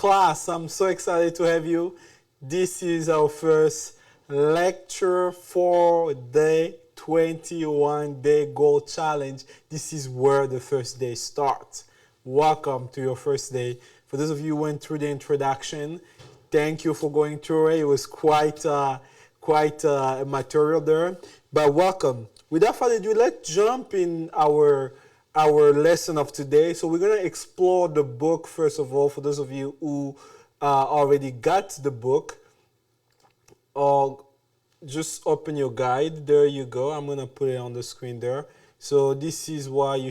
class. I'm so excited to have you. This is our first lecture for the 21-day goal challenge. This is where the first day starts. Welcome to your first day. For those of you who went through the introduction, thank you for going through it. It was quite material there, but welcome. Without further ado, let's jump in our lesson of today. So we're going to explore the book first of all. For those of you who already got the book, or just open your guide. There you go. I'm going to put it on the screen there. So this is what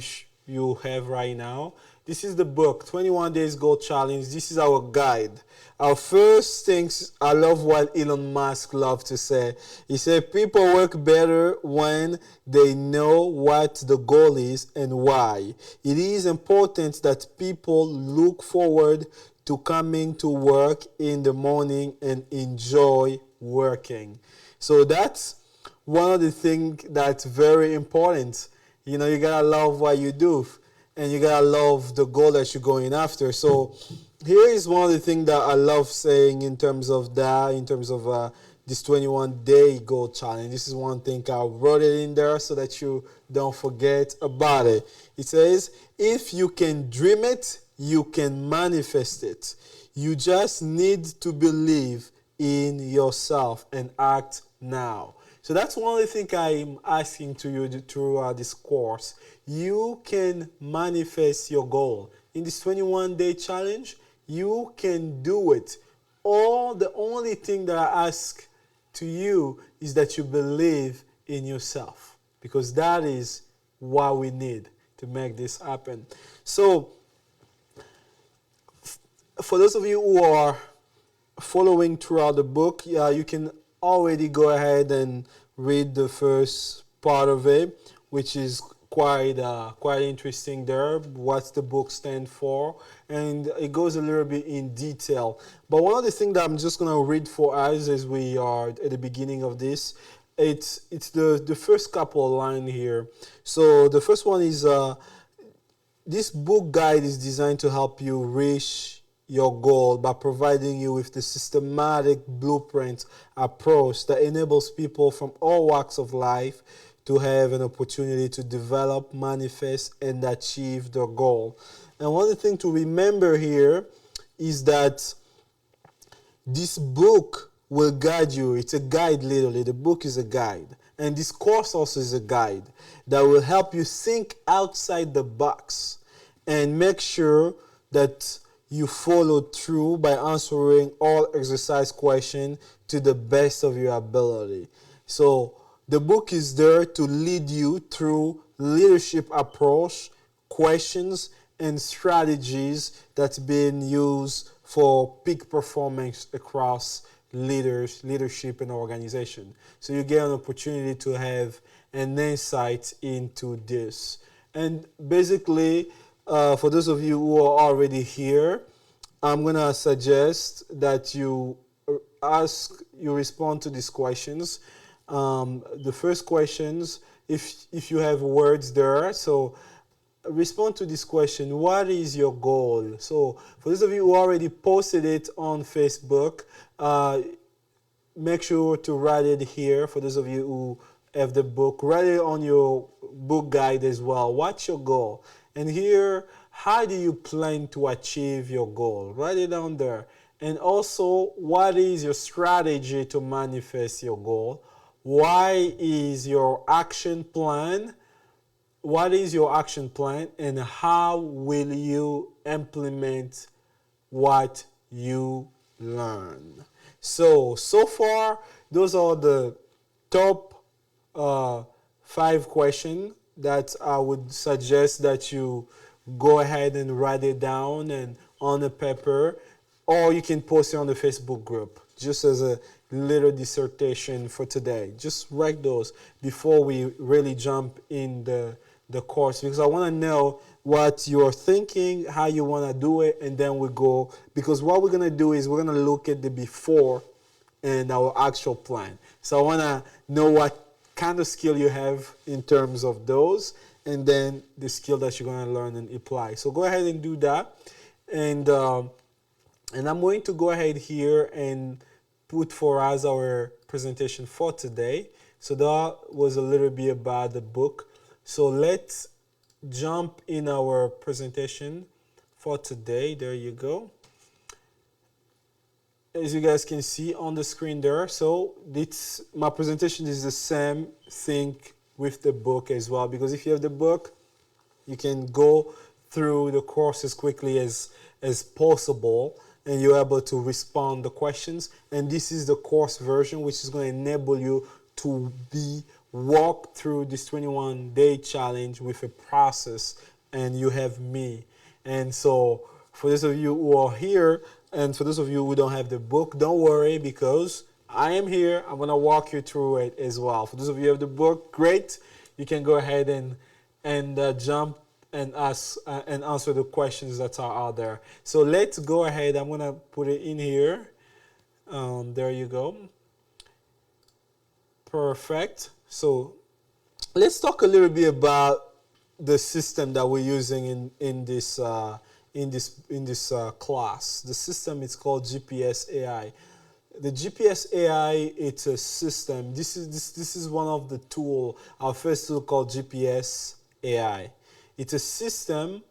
you have right now. This is the book, 21 Days Goal Challenge. This is our guide. Our first things, I love what Elon Musk loves to say. He said, people work better when they know what the goal is and why. It is important that people look forward to coming to work in the morning and enjoy working. So that's one of the things that's very important. You know, you gotta love what you do. And you gotta love the goal that you're going after. So here is one of the things that I love saying in terms of this 21-day goal challenge. This is one thing I wrote it in there so that you don't forget about it. It says, if you can dream it, you can manifest it. You just need to believe in yourself and act now. So that's one of the things I'm asking to you throughout this course. You can manifest your goal. In this 21-day challenge, you can do it. The only thing that I ask to you is that you believe in yourself, because that is what we need to make this happen. So for those of you who are following throughout the book, you can already go ahead and read the first part of it, which is quite interesting there, what the book stands for, and it goes a little bit in detail. But one of the things that I'm just going to read for us as we are at the beginning of this, it's the first couple of lines here. So the first one is, this book guide is designed to help you reach your goal by providing you with the systematic blueprint approach that enables people from all walks of life to have an opportunity to develop, manifest, and achieve their goal. And one of the things to remember here is that this book will guide you. It's a guide, literally. The book is a guide. And this course also is a guide that will help you think outside the box and make sure that you follow through by answering all exercise questions to the best of your ability. So the book is there to lead you through leadership approach, questions, and strategies that's been used for peak performance across leadership and organization. So you get an opportunity to have an insight into this. And basically, for those of you who are already here, I'm going to suggest that you respond to these questions. The first questions, if you have words there, so respond to this question: what is your goal? So for those of you who already posted it on Facebook, make sure to write it here. For those of you who have the book, write it on your book guide as well. What's your goal? And here, how do you plan to achieve your goal? Write it down there. And also, what is your strategy to manifest your goal? Why is your action plan? What is your action plan? And how will you implement what you learn? So far, those are the top 5 questions that I would suggest that you go ahead and write it down and on a paper, or you can post it on the Facebook group just as a little dissertation for today. Just write those before we really jump in the course, because I want to know what you're thinking, how you want to do it, and then we go, because what we're going to do is we're going to look at the before and our actual plan. So I want to know what kind of skill you have in terms of those, and then the skill that you're going to learn and apply. So go ahead and do that. And And I'm going to go ahead here and put for us our presentation for today. So that was a little bit about the book. So let's jump in our presentation for today. There you go. As you guys can see on the screen there, so this my presentation is the same thing with the book as well, because if you have the book, you can go through the course as quickly as possible, and you're able to respond the questions. And this is the course version, which is going to enable you to be walk through this 21-day challenge with a process, and you have me. And so for those of you who are here, and for those of you who don't have the book, don't worry, because I am here. I'm going to walk you through it as well. For those of you who have the book, great. You can go ahead and jump and ask and answer the questions that are out there. So let's go ahead. I'm going to put it in here. There you go. Perfect. So let's talk a little bit about the system that we're using in this class. The system is called GPSAI. The GPSAI, it's a system. This is one of the tool. Our first tool called GPSAI. It's a system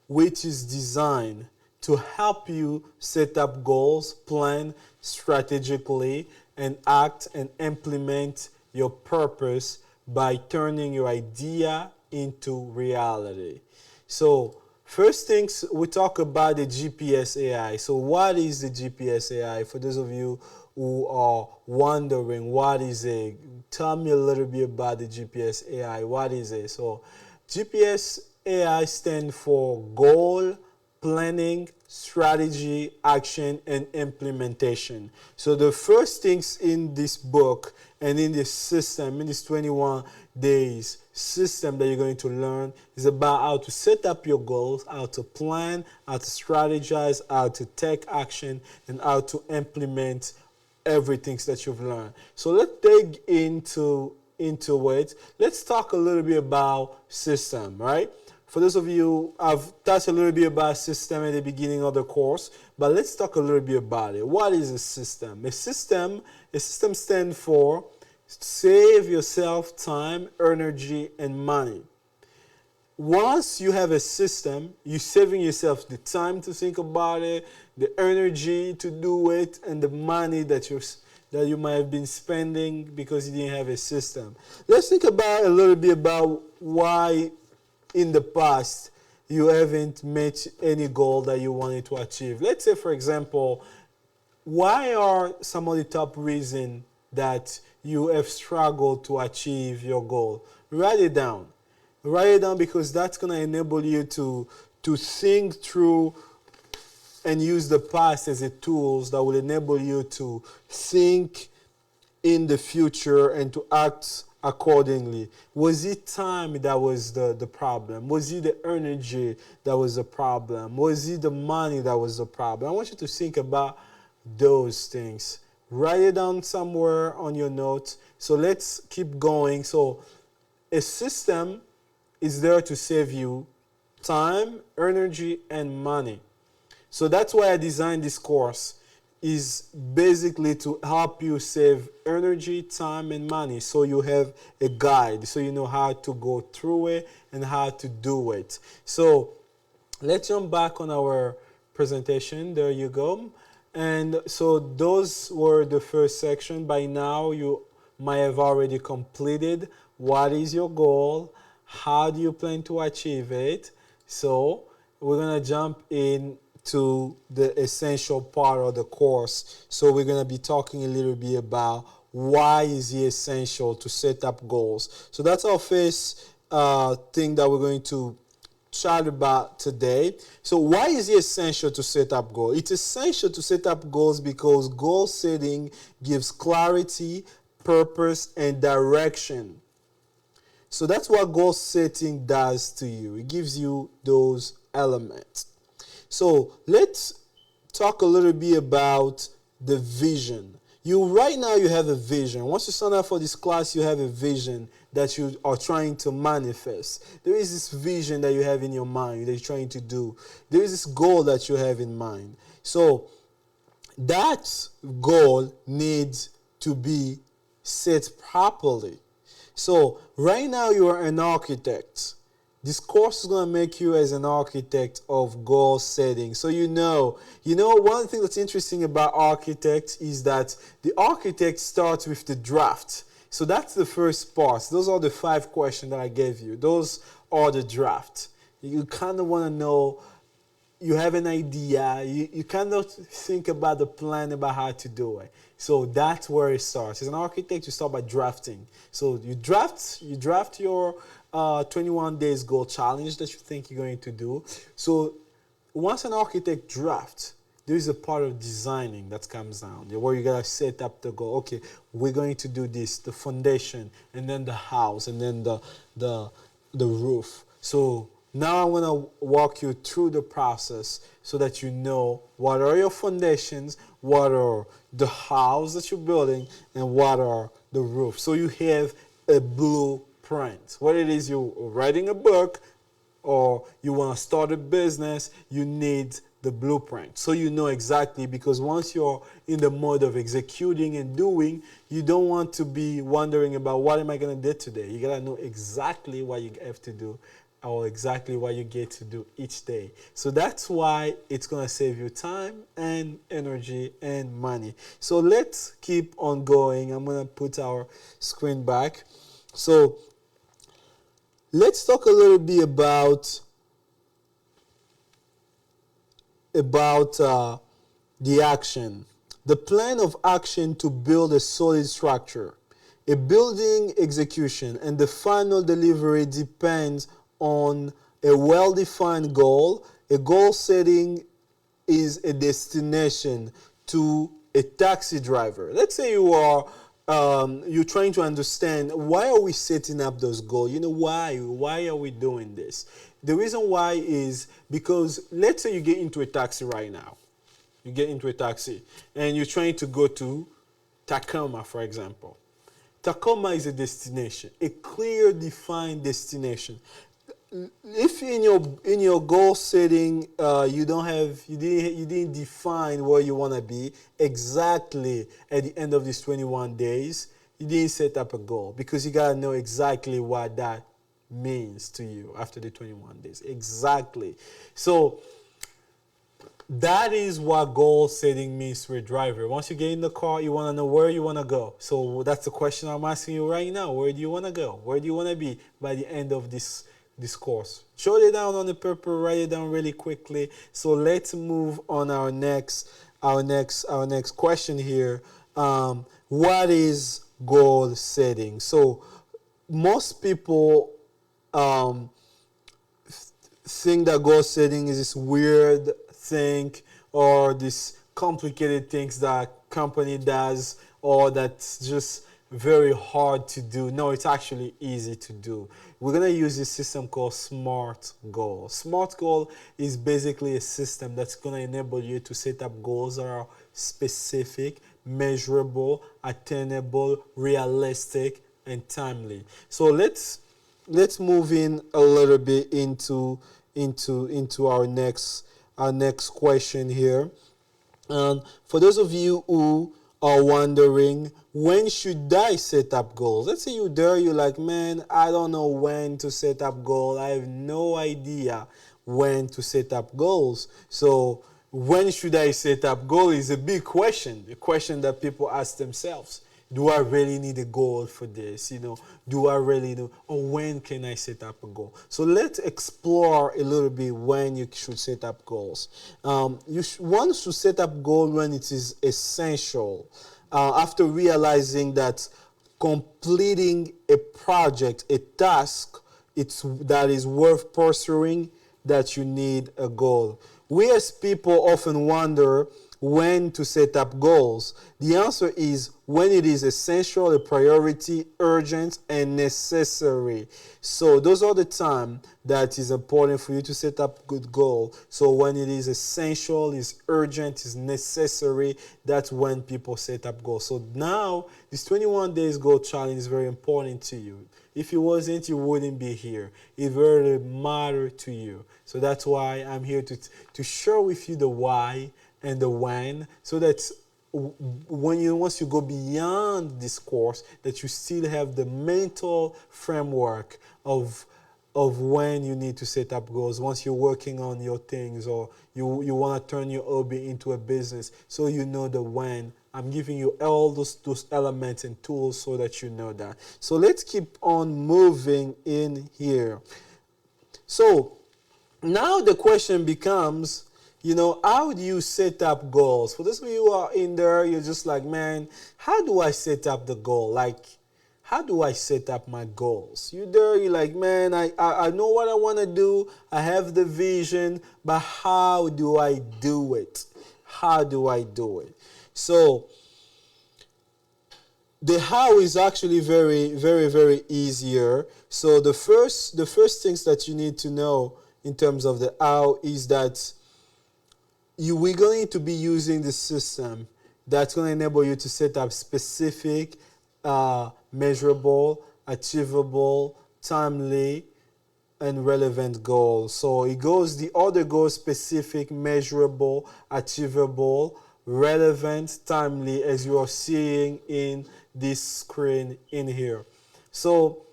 which is designed to help you set up goals, plan strategically, and act and implement your purpose by turning your idea into reality. So first things, we talk about the GPSAI. So what is the GPSAI? For those of you who are wondering, what is it? Tell me a little bit about the GPSAI. What is it? So GPSAI stands for Goal, Planning, Strategy, Action, and Implementation. So the first things in this book and in this system, in this 21 days system that you're going to learn, is about how to set up your goals, how to plan, how to strategize, how to take action, and how to implement everything that you've learned. So let's dig into it. Let's talk a little bit about system, right? For those of you, I've touched a little bit about system at the beginning of the course, but let's talk a little bit about it. What is a system? A system stands for save yourself time, energy, and money. Once you have a system, you're saving yourself the time to think about it, the energy to do it, and the money that you might have been spending because you didn't have a system. Let's think about a little bit about why in the past you haven't met any goal that you wanted to achieve. Let's say, for example, why are some of the top reasons that you have struggled to achieve your goal? Write it down. Write it down, because that's going to enable you to think through and use the past as a tools that will enable you to think in the future and to act accordingly. Was it time that was the problem? Was it the energy that was the problem? Was it the money that was the problem? I want you to think about those things. Write it down somewhere on your notes. So let's keep going. So a system is there to save you time, energy, and money. So that's why I designed this course, is basically to help you save energy, time, and money. So you have a guide, so you know how to go through it and how to do it. So let's jump back on our presentation. There you go. And so those were the first section. By now you might have already completed what is your goal, how do you plan to achieve it. So we're going to jump in to the essential part of the course. So we're going to be talking a little bit about why is it essential to set up goals. So that's our first thing that we're going to chat about today. So why is it essential to set up goals? It's essential to set up goals because goal setting gives clarity, purpose, and direction. So that's what goal setting does to you. It gives you those elements. So let's talk a little bit about the vision. Right now you have a vision. Once you sign up for this class, you have a vision that you are trying to manifest. There is this vision that you have in your mind that you're trying to do. There is this goal that you have in mind. So that goal needs to be set properly. So right now you are an architect. This course is going to make you as an architect of goal setting. So one thing that's interesting about architects is that the architect starts with the draft. So that's the first part. Those are the 5 questions that I gave you. Those are the draft. You kind of want to know, you have an idea, you kind of think about the plan about how to do it. So that's where it starts. As an architect, you start by drafting. So you draft your 21 days goal challenge that you think you're going to do. So once an architect drafts, there is a part of designing that comes down where you gotta set up the goal. Okay, we're going to do this, the foundation, and then the house, and then the roof. So now I want to walk you through the process so that you know what are your foundations, what are the house that you're building, and what are the roof. So you have a blueprint. What it is, you're writing a book or you want to start a business, you need the blueprint. So you know exactly, because once you're in the mode of executing and doing, you don't want to be wondering about what am I going to do today. You got to know exactly what you have to do or exactly what you get to do each day. So that's why it's going to save you time and energy and money. So let's keep on going. I'm going to put our screen back. So let's talk a little bit about the action. The plan of action to build a solid structure. A building execution and the final delivery depends on a well-defined goal. A goal setting is a destination to a taxi driver. Let's say you're trying to understand, why are we setting up those goals? Why are we doing this? The reason why is because let's say you get into a taxi right now. You get into a taxi and you're trying to go to Tacoma, for example. Tacoma is a destination, a clear, defined destination. If in your goal setting you didn't define where you want to be exactly at the end of these 21 days, you didn't set up a goal, because you got to know exactly what that means to you after the 21 days. Exactly. So that is what goal setting means to a driver. Once you get in the car, you want to know where you want to go. So that's the question I'm asking you right now. Where do you want to go? Where do you want to be by the end of this course? Jot it down on the paper, write it down really quickly. So let's move on our next question here. What is goal setting? So most people think that goal setting is this weird thing or this complicated things that company does, or that's just very hard to do. No, it's actually easy to do. We're going to use this system called SMART Goal. SMART Goal is basically a system that's going to enable you to set up goals that are specific, measurable, attainable, realistic, and timely. So let's move in a little bit into our next question here. For those of you who are wondering, when should I set up goals? Let's say you're like, man, I don't know when to set up goals. I have no idea when to set up goals. So when should I set up goals is a big question, a question that people ask themselves. Do I really need a goal for this? Do I really know? Or when can I set up a goal? So let's explore a little bit when you should set up goals. One should set up goals when it is essential. After realizing that completing a project, a task, that is worth pursuing, that you need a goal. We as people often wonder when to set up goals. The answer is when it is essential, a priority, urgent, and necessary. So those are the time that is important for you to set up good goal. So when it is essential, is urgent, is necessary, that's when people set up goals. So now this 21 days goal challenge is very important to you. If it wasn't, you wouldn't be here. It really matters to you. So that's why I'm here to share with you the why, and the when, so that once you go beyond this course, that you still have the mental framework of when you need to set up goals once you're working on your things, or you want to turn your hobby into a business, so you know the when. I'm giving you all those elements and tools so that you know that. So let's keep on moving in here. So now the question becomes, how do you set up goals? For those of you who are in there, you're just like, man, how do I set up the goal? Like, how do I set up my goals? You're there, you're like, man, I know what I want to do. I have the vision, but how do I do it? How do I do it? So the how is actually very, very, very easier. So the first things that you need to know in terms of the how is that we're going to be using the system that's going to enable you to set up specific, measurable, achievable, timely, and relevant goals. So the other goals: specific, measurable, achievable, relevant, timely, as you are seeing in this screen in here. So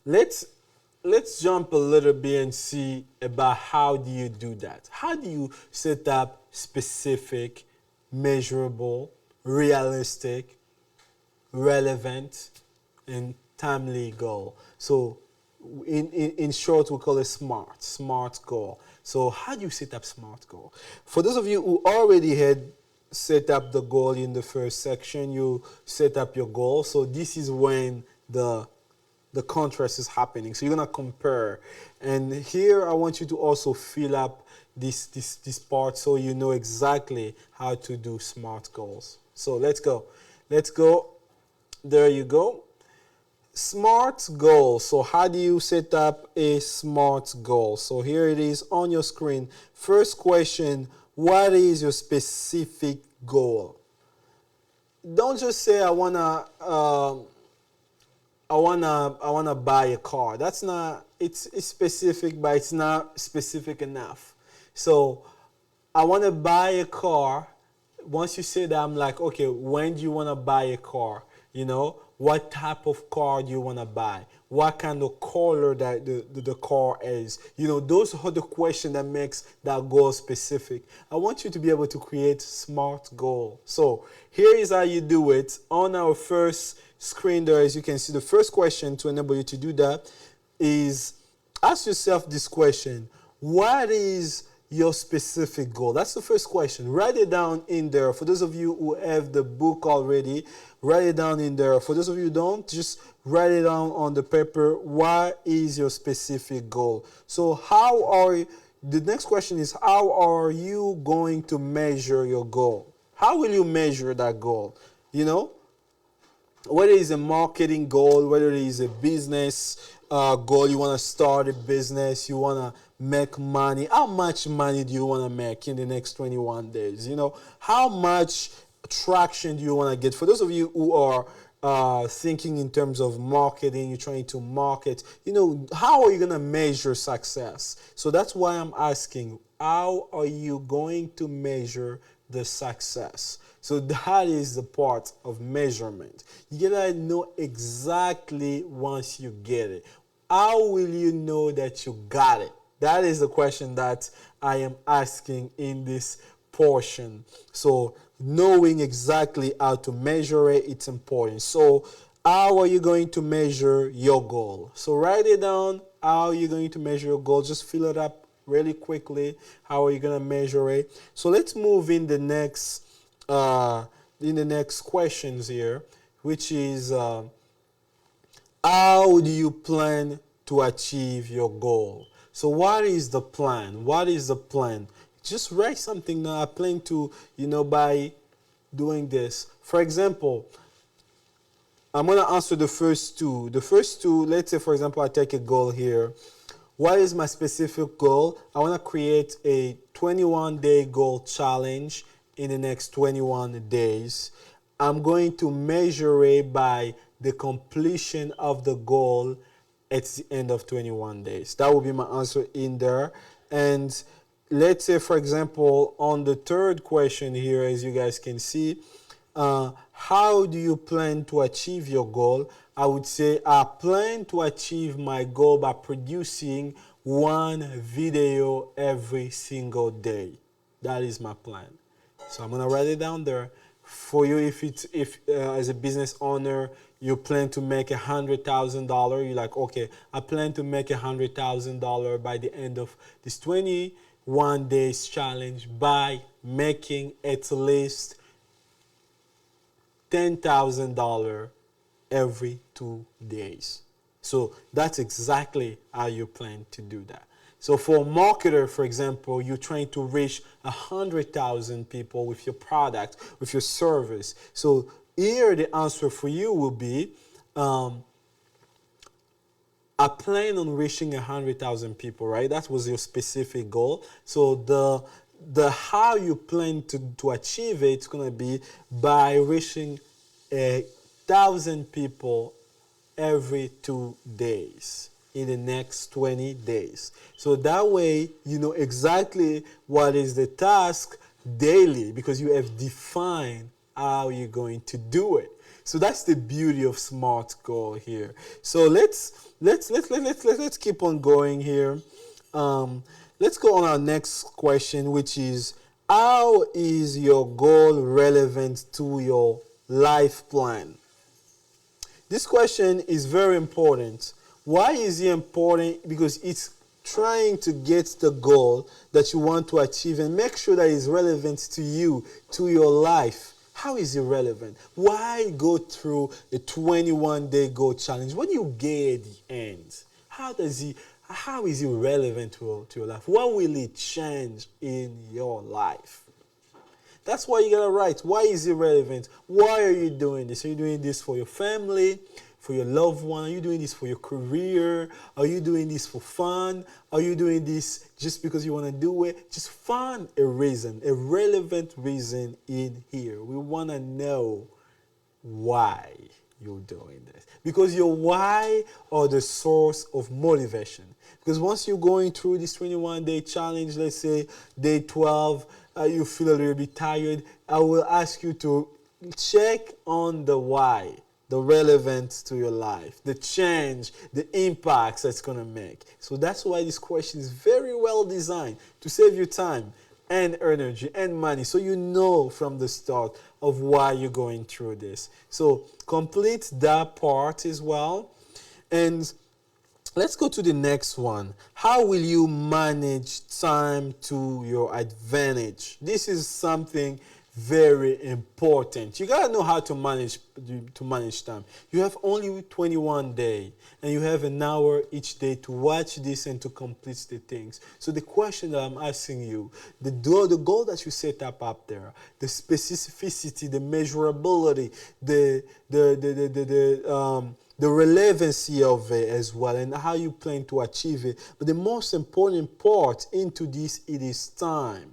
let's jump a little bit and see about how do you do that. How do you set up specific, measurable, realistic, relevant, and timely goal? So in short, we call it smart goal. So how do you set up smart goal? For those of you who already had set up the goal in the first section, you set up your goal. So this is when the contrast is happening. So you're gonna compare, and here I want you to also fill up this part so you know exactly how to do smart goals. So let's go. There you go. Smart goal. So how do you set up a smart goal? So here it is on your screen. First question: what is your specific goal? Don't just say I wanna buy a car. That's not. It's specific, but it's not specific enough. So I want to buy a car. Once you say that, I'm like, okay, when do you want to buy a car? What type of car do you want to buy? What kind of color that the car is? Those are the questions that makes that goal specific. I want you to be able to create smart goal. So here is how you do it. On our first screen there, as you can see, the first question to enable you to do that is ask yourself this question: what is your specific goal? That's the first question. Write it down in there. For those of you who have the book already, write it down in there. For those of you who don't, just write it down on the paper. What is your specific goal? So the next question is, how are you going to measure your goal? How will you measure that goal? Whether it's a marketing goal, whether it is a business goal, you want to start a business, you want to make money. How much money do you want to make in the next 21 days? How much traction do you want to get? For those of you who are thinking in terms of marketing, you're trying to market, how are you going to measure success? So that's why I'm asking, how are you going to measure the success? So that is the part of measurement. You gotta know exactly once you get it. How will you know that you got it? That is the question that I am asking in this portion. So knowing exactly how to measure it, it's important. So how are you going to measure your goal? So write it down. How are you going to measure your goal? Just fill it up really quickly. How are you going to measure it? So let's move in the next questions here, which is how do you plan to achieve your goal? So what is the plan? What is the plan? Just write something now. I plan to, by doing this. For example, I'm going to answer the first two. The first two, let's say, for example, I take a goal here. What is my specific goal? I want to create a 21-day goal challenge in the next 21 days. I'm going to measure it by the completion of the goal at the end of 21 days. That will be my answer in there. And let's say, for example, on the third question here, as you guys can see, how do you plan to achieve your goal? I would say I plan to achieve my goal by producing one video every single day. That is my plan. So I'm gonna write it down there. For you, if as a business owner you plan to make $100,000, you're like, okay, I plan to make $100,000 by the end of this 21 days challenge by making at least $10,000 every 2 days. So that's exactly how you plan to do that. So for a marketer, for example, you're trying to reach 100,000 people with your product, with your service. So here the answer for you will be, I plan on reaching 100,000 people, right? That was your specific goal. So the how you plan to achieve it's gonna be by reaching 1,000 people every 2 days in the next 20 days. So that way you know exactly what is the task daily because you have defined how you're going to do it. So that's the beauty of SMART goal here. So let's keep on going here. Let's go on our next question, which is, how is your goal relevant to your life plan? This question is very important. Why is it important? Because it's trying to get the goal that you want to achieve and make sure that it's relevant to you, to your life. How is it relevant? Why go through a 21-day goal challenge when you get at the end? How is it relevant to your life? What will it change in your life? That's why you gotta write. Why is it relevant? Why are you doing this? Are you doing this for your family, for your loved one? Are you doing this for your career? Are you doing this for fun? Are you doing this just because you want to do it? Just find a reason, a relevant reason in here. We want to know why you're doing this. Because your why are the source of motivation. Because once you're going through this 21-day challenge, let's say day 12, you feel a little bit tired, I will ask you to check on the why, the relevance to your life, the change, the impacts that's going to make. So that's why this question is very well designed to save you time and energy and money, so you know from the start of why you're going through this. So complete that part as well. And let's go to the next one. How will you manage time to your advantage? This is something very important. You gotta know how to manage time. You have only 21 days and you have an hour each day to watch this and to complete the things. So the question that I'm asking you, the goal that you set up there, the specificity, the measurability, the relevancy of it as well, and how you plan to achieve it. But the most important part into this, it is time.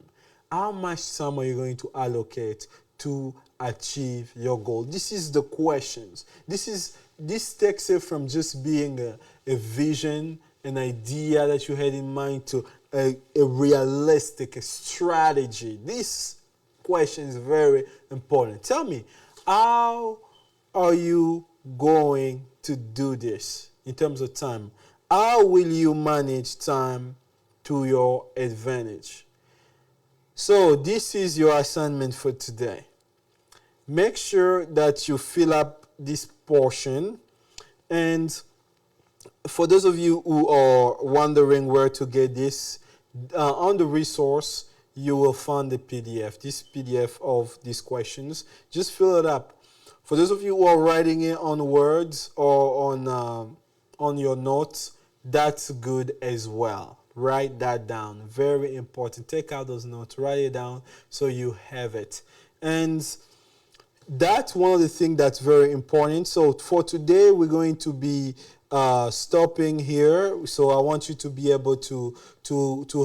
How much time are you going to allocate to achieve your goal? This is the questions. This takes it from just being a vision, an idea that you had in mind, to a realistic strategy. This question is very important. Tell me, how are you going to do this in terms of time? How will you manage time to your advantage? So this is your assignment for today. Make sure that you fill up this portion. And for those of you who are wondering where to get this, on the resource, you will find the PDF, this PDF of these questions. Just fill it up. For those of you who are writing it on words or on your notes, that's good as well. Write that down. Very important. Take out those notes. Write it down so you have it. And that's one of the things that's very important. So for today, we're going to be stopping here. So I want you to be able to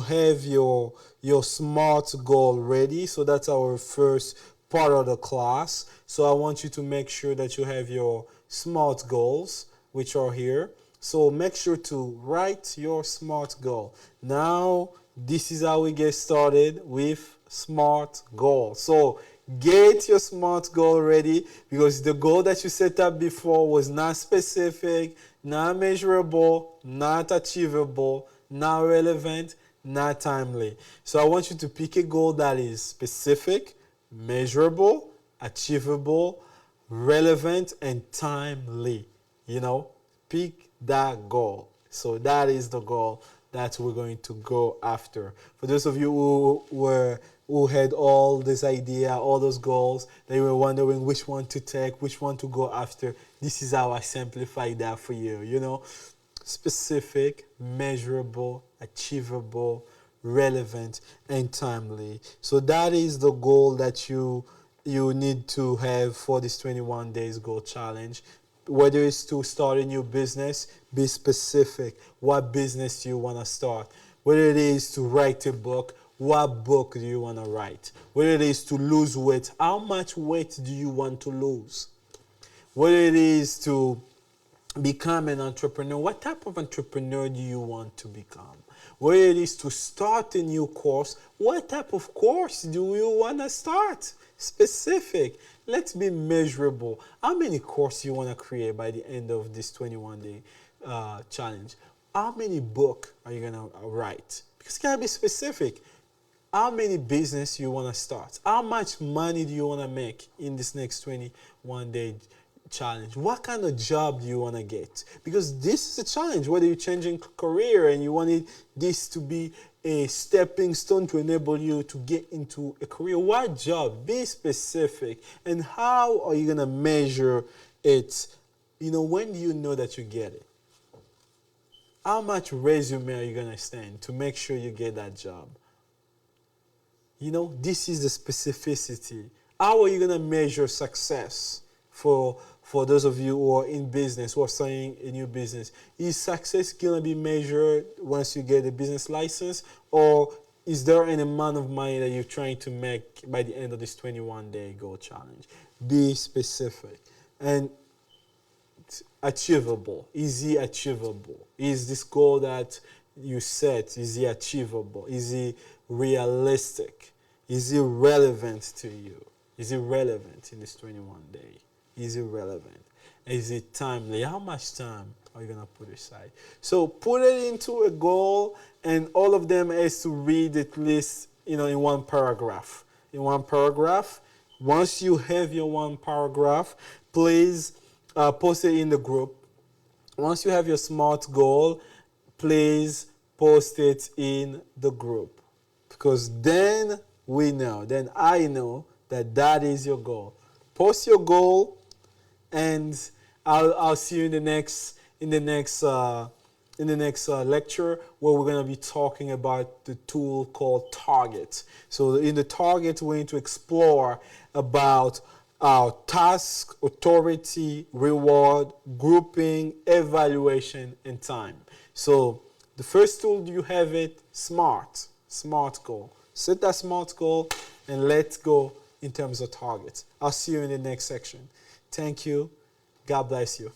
have your SMART goal ready. So that's our first part of the class. So I want you to make sure that you have your SMART goals, which are here. So make sure to write your SMART goal. Now this is how we get started with SMART goal. So get your SMART goal ready, because the goal that you set up before was not specific, not measurable, not achievable, not relevant, not timely. So I want you to pick a goal that is specific, measurable, achievable, relevant, and timely. Pick that goal. So that is the goal that we're going to go after. For those of you who had all this idea, all those goals, they were wondering which one to take, which one to go after. This is how I simplify that for you. Specific, measurable, achievable, relevant, and timely. So that is the goal that you need to have for this 21 days goal challenge. Whether it's to start a new business, be specific. What business do you want to start? Whether it is to write a book, what book do you want to write? Whether it is to lose weight, how much weight do you want to lose? Whether it is to become an entrepreneur, what type of entrepreneur do you want to become? Whether it is to start a new course, what type of course do you want to start? Specific. Let's be measurable. How many courses you want to create by the end of this 21-day challenge? How many books are you going to write? Because you got to be specific. How many business you want to start? How much money do you want to make in this next 21-day challenge? What kind of job do you want to get? Because this is a challenge. Whether you're changing career and you wanted this to be a stepping stone to enable you to get into a career, what job? Be specific. And how are you going to measure it? When do you know that you get it? How much resume are you going to send to make sure you get that job? This is the specificity. How are you going to measure success for those of you who are in business, who are starting a new business? Is success going to be measured once you get a business license? Or is there an amount of money that you're trying to make by the end of this 21-day goal challenge? Be specific. And achievable. Is it achievable? Is this goal that you set, is it achievable? Is it realistic? Is it relevant to you? Is it relevant in this 21 day? Is it relevant? Is it timely? How much time are you going to put aside? So put it into a goal, and all of them has to read at least, in one paragraph. In one paragraph. Once you have your one paragraph, please post it in the group. Once you have your SMART goal, please post it in the group. Because then I know that is your goal. Post your goal, and I'll see you in the next lecture, where we're going to be talking about the tool called Target. So in the Target, we're going to explore about task, authority, reward, grouping, evaluation, and time. So the first tool, you have it, SMART goal. Set that SMART goal and let's go in terms of targets. I'll see you in the next section. Thank you. God bless you.